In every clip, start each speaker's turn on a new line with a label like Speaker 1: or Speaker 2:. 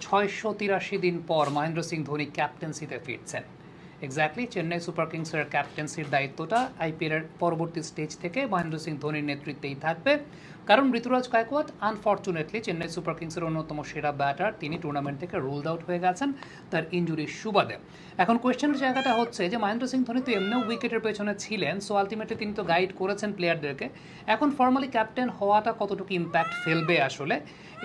Speaker 1: 683 দিন পর মহেন্দ্র সিং ধোনি ক্যাপ্টেন্সিতে ফিরছেন। এক্স্যাক্টলি চেন্নাই সুপার কিংসের ক্যাপ্টেন্সির দায়িত্বটা আইপিএলের পরবর্তী স্টেজ থেকে মহেন্দ্র সিং ধোনির নেতৃত্বেই থাকবে, কারণ ঋতুরাজ গায়কোয়াড় আনফর্চুনেটলি চেন্নাই সুপার কিংসের অন্যতম সেরা ব্যাটার, তিনি টুর্নামেন্ট থেকে রুলড আউট হয়ে গেছেন তার ইনজুরির সুবাদে। এখন কোয়েশ্চেনের জায়গাটা হচ্ছে যে মহেন্দ্র সিং ধোনি তো এমনিও উইকেটের পেছনে ছিলেন, সো আলটিমেটলি তিনি তো গাইড করেছেন প্লেয়ারদেরকে। এখন ফর্মালি ক্যাপ্টেন হওয়াটা কতটুকু ইম্প্যাক্ট ফেলবে আসলে,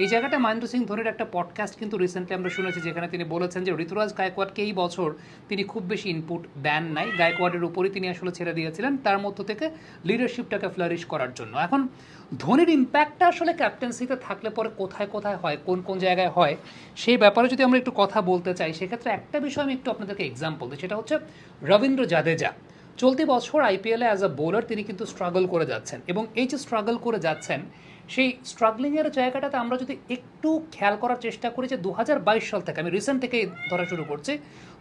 Speaker 1: এই জায়গাটা মহেন্দ্র সিং ধোনির একটা পডকাস্ট কিন্তু রিসেন্টলি আমরা শুনেছি, যেখানে তিনি বলেছেন যে ঋতুরাজ গায়কোয়াড়কে এই বছর তিনি খুব বেশি ইনপুট দেন নাই, গায়কোয়াড়ের উপরই তিনি আসলে ছেড়ে দিয়েছিলেন তার মধ্য থেকে লিডারশিপটাকে ফ্লারিশ করার জন্য। এখন ধোনির ইম্প্যাক্টটা আসলে ক্যাপ্টেন্সিতে থাকলে পরে কোথায় কোথায় হয়, কোন কোন জায়গায় হয়, সেই ব্যাপারে যদি আমরা একটু কথা বলতে চাই, সেক্ষেত্রে একটা বিষয় আমি একটু আপনাদেরকে এক্সাম্পল দিই, সেটা হচ্ছে রবীন্দ্র জাদেজা। চলতি বছর আইপিএলে অ্যাজ আ বোলার তিনি কিন্তু স্ট্রাগল করে যাচ্ছেন, এবং এই যে স্ট্রাগল করে যাচ্ছেন সেই স্ট্রাগলিংয়ের জায়গাটাতে আমরা যদি একটু খেয়াল করার চেষ্টা করি যে 2022 সাল থেকে, আমি রিসেন্ট থেকে ধরা শুরু করছি,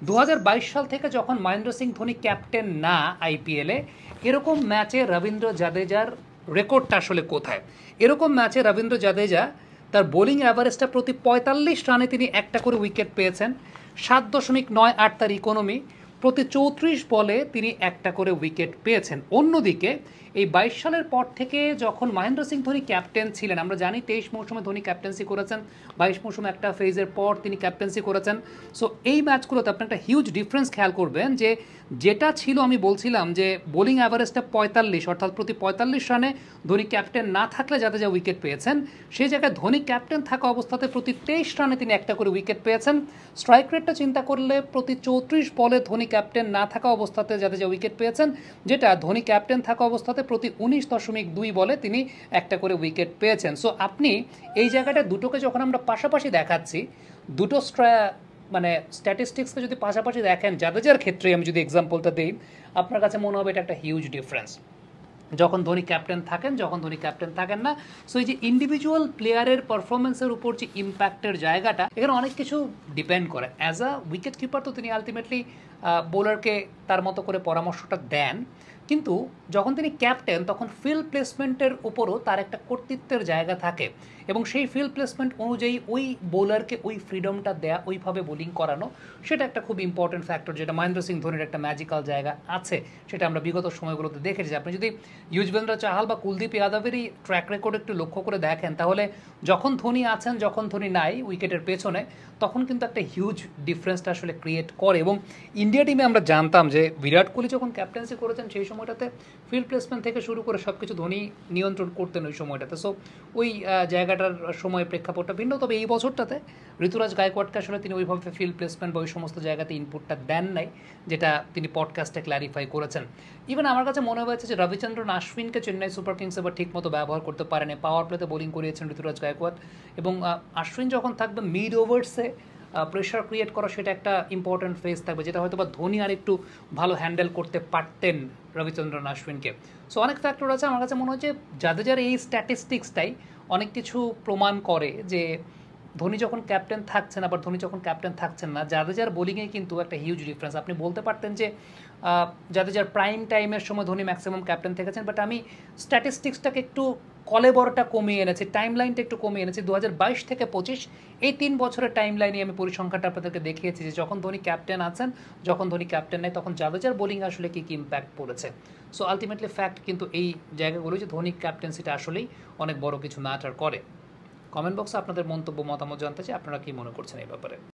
Speaker 1: 2022 সাল থেকে যখন মহেন্দ্র সিং ধোনি ক্যাপ্টেন না আইপিএলে, এরকম ম্যাচে রবীন্দ্র জাদেজার রেকর্ডটা আসলে কোথায়। এরকম ম্যাচে রবীন্দ্র জাদেজা তার বোলিং অ্যাভারেজটা প্রতি 45 রানে তিনি একটা করে উইকেট পেয়েছেন, 7.98 তার ইকোনমি, প্রতি 34 বলে তিনি একটা করে উইকেট পেয়েছেন। অন্যদিকে এই 22 সালের পর থেকে যখন মহেন্দ্র সিং ধোনি ক্যাপ্টেন ছিলেন, আমরা জানি 23 মৌসুমে ধোনি ক্যাপ্টেন্সি করেছেন, 22 মৌসুমে একটা ফেজের পর তিনি ক্যাপ্টেন্সি করেছেন। সো এই ম্যাচগুলোতে আপনি একটা হিউজ ডিফারেন্স খেয়াল করবেন যে যেটা ছিল, আমি বলছিলাম যে বোলিং অ্যাভারেজটা 45, অর্থাৎ প্রতি 45 রানে ধোনি ক্যাপ্টেন না থাকলে যাতে যা উইকেট পেয়েছেন, সেই জায়গায় ধোনি ক্যাপ্টেন থাকা অবস্থাতে প্রতি 23 রানে তিনি একটা করে উইকেট পেয়েছেন। স্ট্রাইক রেটটা চিন্তা করলে প্রতি 34 বলে ধোনি ক্যাপ্টেন না থাকা অবস্থাতে যাতে যা উইকেট পেয়েছেন, যেটা ধোনি ক্যাপ্টেন থাকা অবস্থাতে প্রতি 19.2 বলে তিনি একটা করে উইকেট পেয়েছেন। সো আপনি এই জায়গাটা দুটোকে যখন আমরা পাশাপাশি দেখাচ্ছি, দুটো মানে স্ট্যাটিস্টিক্সকে যদি পাশাপাশি দেখেন, জাদেজার ক্ষেত্রে আমি যদি এক্সাম্পলটা দিই, আপনার কাছে মনে হবে এটা একটা হিউজ ডিফারেন্স যখন ধোনি ক্যাপ্টেন থাকেন, যখন ধোনি ক্যাপ্টেন থাকেন না। সো এই যে ইন্ডিভিজুয়াল প্লেয়ারের পারফরমেন্সের উপর যে ইম্প্যাক্টের জায়গাটা, এখানে অনেক কিছু ডিপেন্ড করে। অ্যাজ আ উইকেট কিপার তো তিনি আলটিমেটলি বোলারকে তার মতো করে পরামর্শটা দেন, কিন্তু যখন তিনি ক্যাপ্টেন তখন ফিল্ড প্লেসমেন্টের উপরও তার একটা কর্তৃত্বের জায়গা থাকে, এবং সেই ফিল্ড প্লেসমেন্ট অনুযায়ী ওই বোলারকে ওই ফ্রিডমটা দেয়া, ওইভাবে বোলিং করানো, সেটা একটা খুব ইম্পর্টেন্ট ফ্যাক্টর, যেটা মহেন্দ্র সিং ধোনির একটা ম্যাজিক্যাল জায়গা আছে, সেটা আমরা বিগত সময়গুলোতে দেখেছি। আপনি যদি যুজবেন্দ্র চাহাল বা কুলদীপ যাদবেরই ট্র্যাক রেকর্ড একটু লক্ষ্য করে দেখেন, তাহলে যখন ধোনি আছেন, যখন ধোনি নাই উইকেটের পেছনে, তখন কিন্তু একটা হিউজ ডিফারেন্সটা আসলে ক্রিয়েট করে। এবং ইন্ডিয়া টিমে আমরা জানতাম যে বিরাট কোহলি যখন ক্যাপ্টেন্সি করেছেন, সেই সময়টাতে ফিল্ড প্লেসমেন্ট থেকে শুরু করে সব কিছু ধোনি নিয়ন্ত্রণ করতেন ওই সময়টাতে। সো ওই জায়গাটার সময় প্রেক্ষাপটটা ভিন্ন। তবে এই বছরটাতে ঋতুরাজ গায়কোয়াড়কে আসলে তিনি ওইভাবে ফিল্ড প্লেসমেন্ট বা ওই সমস্ত জায়গাতে ইনপুটটা দেন নাই, যেটা তিনি পডকাস্টে ক্ল্যারিফাই করেছেন। ইভেন আমার কাছে মনে হয়েছে যে রবিচন্দ্রন আশ্বিনকে চেন্নাই সুপার কিংস এবার ঠিকমতো ব্যবহার করতে পারেনি। পাওয়ার প্লেতে বোলিং করিয়েছেন ঋতুরাজ গায়কোয়াড়, এবং আশ্বিন যখন থাকবে মিড ওভার্সে প্রেশার ক্রিয়েট করা, সেটা একটা ইম্পর্টেন্ট ফেজ থাকবে, যেটা হয়তো বা ধোনি আর একটু ভালো হ্যান্ডেল করতে পারতেন রবিচন্দ্রন আশ্বিনকে। সো অনেক ফ্যাক্টর আছে। আমার কাছে মনে হচ্ছে জাদেজার এই স্ট্যাটিস্টিক্সটাই অনেক কিছু প্রমাণ করে যে ধোনি যখন ক্যাপ্টেন থাকছেন, আবার ধোনি যখন ক্যাপ্টেন থাকছেন না, জাদেজার বোলিংয়ে কিন্তু একটা হিউজ ডিফারেন্স। আপনি বলতে পারতেন যে জাদেজার প্রাইম টাইমের সময় ধোনি ম্যাক্সিমাম ক্যাপ্টেন থেকেছেন, বাট আমি স্ট্যাটিস্টিক্সটাকে একটু কলেবরটা কমিয়ে এনেছি, টাইম লাইনটা একটু কমিয়ে এনেছি। 2022 থেকে 25 এই 3 বছরের টাইম লাইনে আমি পরিসংখ্যানটা আপনাদেরকে দেখিয়েছি যে যখন ধোনি ক্যাপ্টেন আছেন, যখন ধোনি ক্যাপ্টেন নেই, তখন জাদেজার বোলিং আসলে কী কী ইম্প্যাক্ট পড়েছে। সো আলটিমেটলি ফ্যাক্ট কিন্তু এই জায়গাগুলো যে ধোনি ক্যাপ্টেন্সিটা আসলেই অনেক বড় কিছু ম্যাটার করে। কমেন্ট বক্সে আপনাদের মন্তব্য মতামত জানতে চাই, আপনারা কী মনে করছেন এই ব্যাপারে।